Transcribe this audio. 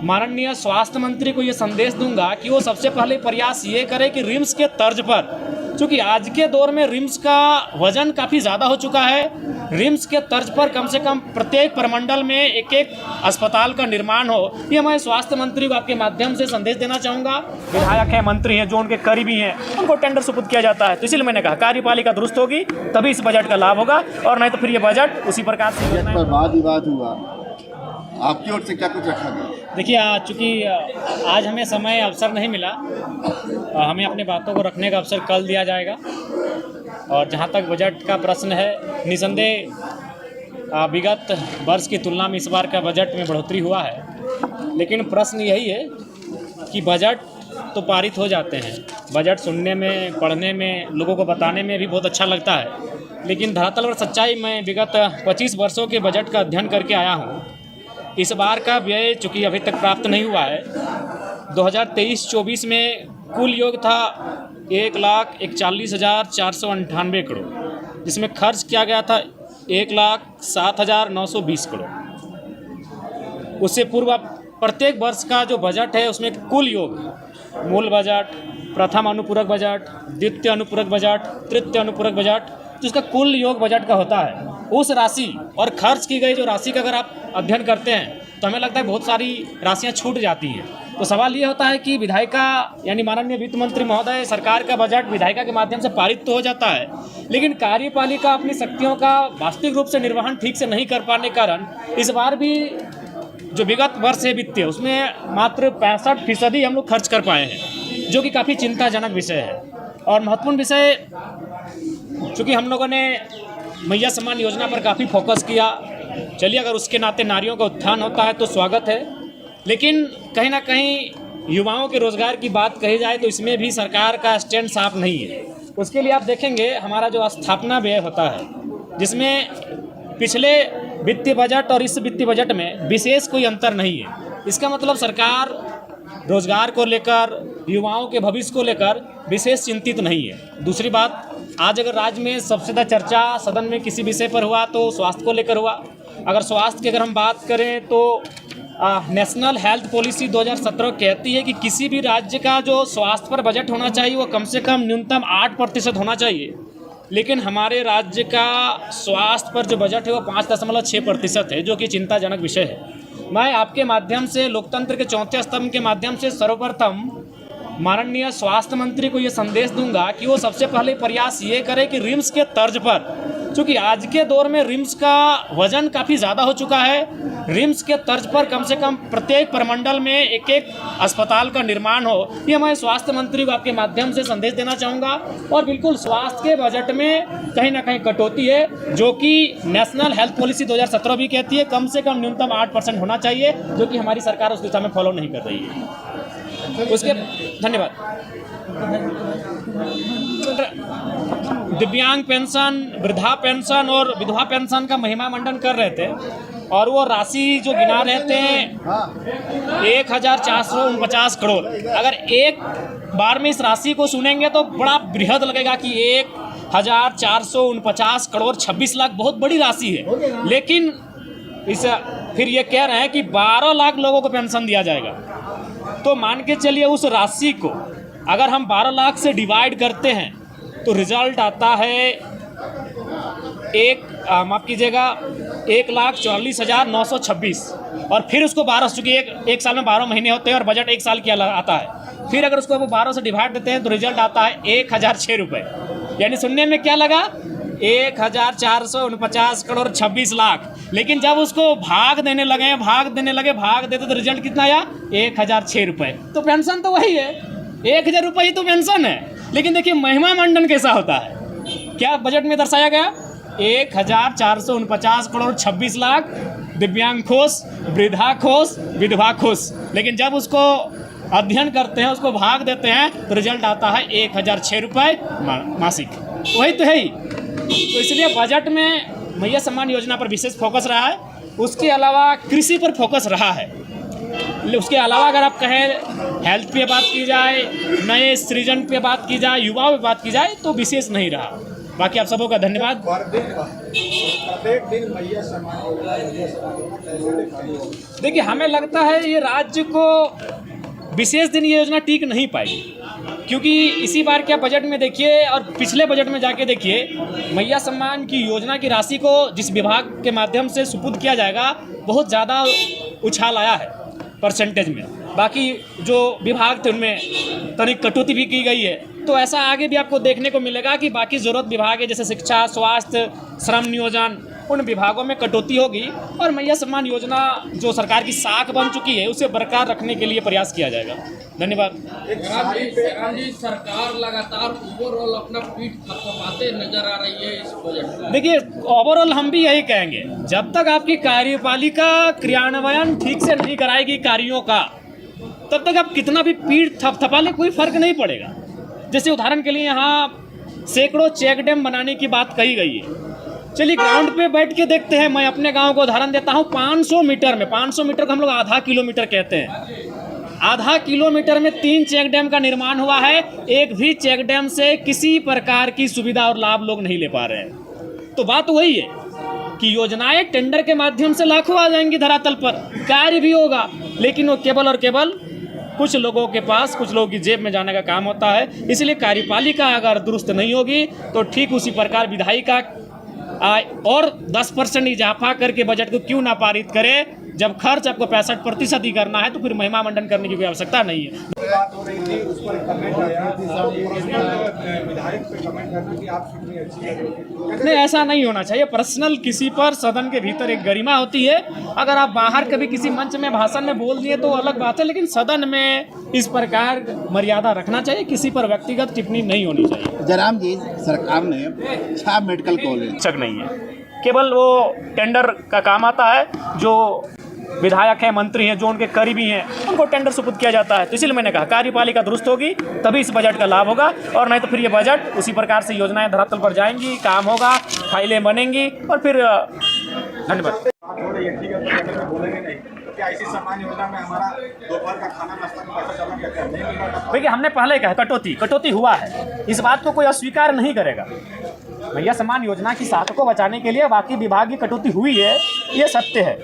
माननीय स्वास्थ्य मंत्री को ये संदेश दूंगा कि वो सबसे पहले प्रयास ये करे कि रिम्स के तर्ज पर, क्योंकि आज के दौर में रिम्स का वजन काफ़ी ज़्यादा हो चुका है, रिम्स के तर्ज पर कम से कम प्रत्येक प्रमंडल में एक एक अस्पताल का निर्माण हो। ये मैं स्वास्थ्य मंत्री को आपके माध्यम से संदेश देना चाहूँगा। विधायक हैं, मंत्री हैं, जो उनके करीबी हैं, उनको टेंडर सुपुर्द किया जाता है। तो इसलिए मैंने कहा कार्यपालिका दुरुस्त होगी तभी इस बजट का लाभ होगा, और नहीं तो फिर ये बजट उसी प्रकार से वाद विवाद हुआ, आपकी ओर से क्या कुछ रखा गया? देखिए, चूँकि आज हमें समय अवसर नहीं मिला, हमें अपनी बातों को रखने का अवसर कल दिया जाएगा। और जहाँ तक बजट का प्रश्न है, निसंदेह विगत वर्ष की तुलना में इस बार का बजट में बढ़ोतरी हुआ है, लेकिन प्रश्न यही है कि बजट तो पारित हो जाते हैं, बजट सुनने में, पढ़ने में, लोगों को बताने में भी बहुत अच्छा लगता है, लेकिन धरातल पर सच्चाई मैं विगत 25 वर्षों के बजट का अध्ययन करके आया हूँ। इस बार का व्यय चूँकि अभी तक प्राप्त नहीं हुआ है, 2023-24 में कुल योग था 1,41,498 करोड़, जिसमें खर्च किया गया था 1,07,920 करोड़। उससे पूर्व प्रत्येक वर्ष का जो बजट है उसमें कुल योग, मूल बजट, प्रथम अनुपूरक बजट, द्वितीय अनुपूरक बजट, तृतीय अनुपूरक बजट, जिसका कुल योग बजट का होता है, उस राशि और खर्च की गई जो राशि का अगर आप अध्ययन करते हैं तो हमें लगता है बहुत सारी राशियां छूट जाती हैं। तो सवाल ये होता है कि विधायिका यानी माननीय वित्त मंत्री महोदय, सरकार का बजट विधायिका के माध्यम से पारित तो हो जाता है, लेकिन कार्यपालिका अपनी शक्तियों का वास्तविक रूप से निर्वहन ठीक से नहीं कर पाने के कारण इस बार भी जो विगत वर्ष है वित्तीय, उसमें मात्र 65% हम लोग खर्च कर पाए हैं, जो कि काफ़ी चिंताजनक विषय है। और महत्वपूर्ण विषय, चूँकि हम लोगों ने मैया सम्मान योजना पर काफ़ी फोकस किया, चलिए अगर उसके नाते नारियों का उत्थान होता है तो स्वागत है, लेकिन कहीं ना कहीं युवाओं के रोज़गार की बात कही जाए तो इसमें भी सरकार का स्टैंड साफ नहीं है। उसके लिए आप देखेंगे हमारा जो स्थापना व्यय होता है, जिसमें पिछले वित्तीय बजट और इस वित्तीय बजट में विशेष कोई अंतर नहीं है। इसका मतलब सरकार रोज़गार को लेकर, युवाओं के भविष्य को लेकर विशेष चिंतित नहीं है। दूसरी बात, आज अगर राज्य में सबसे ज़्यादा चर्चा सदन में किसी विषय पर हुआ तो स्वास्थ्य को लेकर हुआ। अगर स्वास्थ्य की अगर हम बात करें तो नेशनल हेल्थ पॉलिसी 2017 कहती है कि किसी भी राज्य का जो स्वास्थ्य पर बजट होना चाहिए वो कम से कम न्यूनतम 8% होना चाहिए, लेकिन हमारे राज्य का स्वास्थ्य पर जो बजट है वो 5.6% है, जो कि चिंताजनक विषय है। मैं आपके माध्यम से, लोकतंत्र के चौथे स्तंभ के माध्यम से सर्वप्रथम माननीय स्वास्थ्य मंत्री को ये संदेश दूंगा कि वो सबसे पहले प्रयास ये करे कि रिम्स के तर्ज पर, क्योंकि आज के दौर में रिम्स का वजन काफ़ी ज़्यादा हो चुका है, रिम्स के तर्ज पर कम से कम प्रत्येक प्रमंडल में एक एक अस्पताल का निर्माण हो। ये मैं स्वास्थ्य मंत्री को आपके माध्यम से संदेश देना चाहूँगा। और बिल्कुल स्वास्थ्य के बजट में कहीं ना कहीं कटौती है, जो कि नेशनल हेल्थ पॉलिसी 2017 भी कहती है कम से कम न्यूनतम 8% होना चाहिए, जो कि हमारी सरकार उस दिशा में फॉलो नहीं कर रही है। उसके धन्यवाद। दिव्यांग पेंशन, वृद्धा पेंशन और विधवा पेंशन का महिमा मंडन कर रहे थे, और वो राशि जो गिना रहे थे 1,449 करोड़। अगर एक बार में इस राशि को सुनेंगे तो बड़ा बृहद लगेगा कि 1,449 करोड़ 26 लाख बहुत बड़ी राशि है, लेकिन इस फिर ये कह रहे हैं कि 12 लाख लोगों को पेंशन दिया जाएगा। तो मान के चलिए उस राशि को अगर हम 12 लाख से डिवाइड करते हैं तो रिजल्ट आता है माफ़ कीजिएगा 1,44,926, और फिर उसको 12, चूँकि एक साल में 12 महीने होते हैं और बजट एक साल की आता है, फिर अगर उसको 12 से डिवाइड देते हैं तो रिजल्ट आता है 1,006 रुपये। यानी सुनने में क्या लगा, 1,449 करोड़ 26 लाख, लेकिन जब उसको भाग देने देते तो रिजल्ट कितना आया, 1,006 रुपये। तो पेंशन तो वही है, 1,000 रुपये ही तो पेंशन है, लेकिन देखिए महिमा मंडन कैसा होता है, क्या बजट में दर्शाया गया, 1,449 करोड़ 26 लाख दिव्यांग खुश, वृद्धा खुश, विधवा खुश, लेकिन जब उसको अध्ययन करते हैं, उसको भाग देते हैं तो रिजल्ट आता है 1,006 रुपये मासिक। वही तो है ही। तो इसलिए बजट में मैया सम्मान योजना पर विशेष फोकस रहा है, उसके अलावा कृषि पर फोकस रहा है, उसके अलावा अगर आप कहें हेल्थ पे बात की जाए, नए सृजन पे बात की जाए, युवाओं पे बात की जाए तो विशेष नहीं रहा। बाकी आप सबों का धन्यवाद। प्रत्येक दिन मैया सम्मान योजना कैसे देखा जाए? देखिए, हमें लगता है ये राज्य को विशेष दिन ये योजना टिक नहीं पाएगी, क्योंकि इसी बार क्या बजट में देखिए और पिछले बजट में जाके देखिए, मैया सम्मान की योजना की राशि को जिस विभाग के माध्यम से सुपुर्द किया जाएगा बहुत ज़्यादा उछाल आया है परसेंटेज में। बाकी जो विभाग थे उनमें तनिक कटौती भी की गई है। तो ऐसा आगे भी आपको देखने को मिलेगा कि बाकी ज़रूरत विभाग है जैसे शिक्षा, स्वास्थ्य, श्रम नियोजन, उन विभागों में कटौती होगी और मैया सम्मान योजना जो सरकार की साख बन चुकी है उसे बरकरार रखने के लिए प्रयास किया जाएगा। धन्यवाद। जी, सरकार लगातार ओवरऑल अपना पीठ थपथपाते नजर आ रही है इस बजट में। देखिए, ओवरऑल हम भी यही कहेंगे, जब तक आपकी कार्यपालिका क्रियान्वयन ठीक से नहीं कराएगी कार्यों का, तब तक आप कितना भी पीठ थपथपा ले कोई फर्क नहीं पड़ेगा। जैसे उदाहरण के लिए यहाँ सैकड़ों चेक डैम बनाने की बात कही गई है। चलिए ग्राउंड पे बैठ के देखते हैं। मैं अपने गांव को उदाहरण देता हूँ। 500 मीटर में, 500 मीटर को हम लोग आधा किलोमीटर कहते हैं, आधा किलोमीटर में 3 चेक डैम का निर्माण हुआ है। एक भी चेक डैम से किसी प्रकार की सुविधा और लाभ लोग नहीं ले पा रहे हैं। तो बात वही है कि योजनाएं टेंडर के माध्यम से लाखों आ जाएंगी धरातल पर, कार्य भी होगा, लेकिन वो केवल और केवल कुछ लोगों के पास, कुछ लोगों की जेब में जाने का काम होता है। इसलिए कार्यपालिका अगर दुरुस्त नहीं होगी तो ठीक उसी प्रकार विधायिका और 10% इजाफा करके बजट को क्यों ना पारित करे। जब खर्च आपको 65% ही करना है तो फिर महिमा मंडन करने की कोई आवश्यकता नहीं है। बात हो रही थी, उस पर कमेंट आया, विधायक पे कमेंट करना कि आप कितनी अच्छी है। नहीं, ऐसा नहीं होना चाहिए। पर्सनल किसी पर सदन के भीतर एक गरिमा होती है। अगर आप बाहर कभी किसी मंच में भाषण में बोल दिए तो अलग बात है, लेकिन सदन में इस प्रकार मर्यादा रखना चाहिए। किसी पर व्यक्तिगत टिप्पणी नहीं होनी चाहिए। जयराम जी, सरकार ने 6 मेडिकल कॉलेज आवश्यक नहीं है, केवल वो टेंडर का काम आता है। जो विधायक हैं, मंत्री हैं, जो उनके करीबी हैं, उनको टेंडर सुपुर्द किया जाता है। तो इसलिए मैंने कहा कार्यपालिका दुरुस्त होगी तभी इस बजट का लाभ होगा, और नहीं तो फिर ये बजट उसी प्रकार से योजनाएं धरातल पर जाएंगी, काम होगा, फाइलें बनेंगी और फिर धन्यवाद। बात हो रही है, ठीक है, तो बजट में बोलेंगे नहीं, तो क्या ऐसी सम्मान योजना में हमारा दोपहर का खाना नाश्ता का पैसा जमा क्या नहीं मिल रहा? देखिए, हमने पहले कहा कटौती हुआ है, इस बात को कोई अस्वीकार नहीं करेगा। मैया सम्मान योजना की साख को बचाने के लिए बाकी विभाग की कटौती हुई है, ये सत्य है।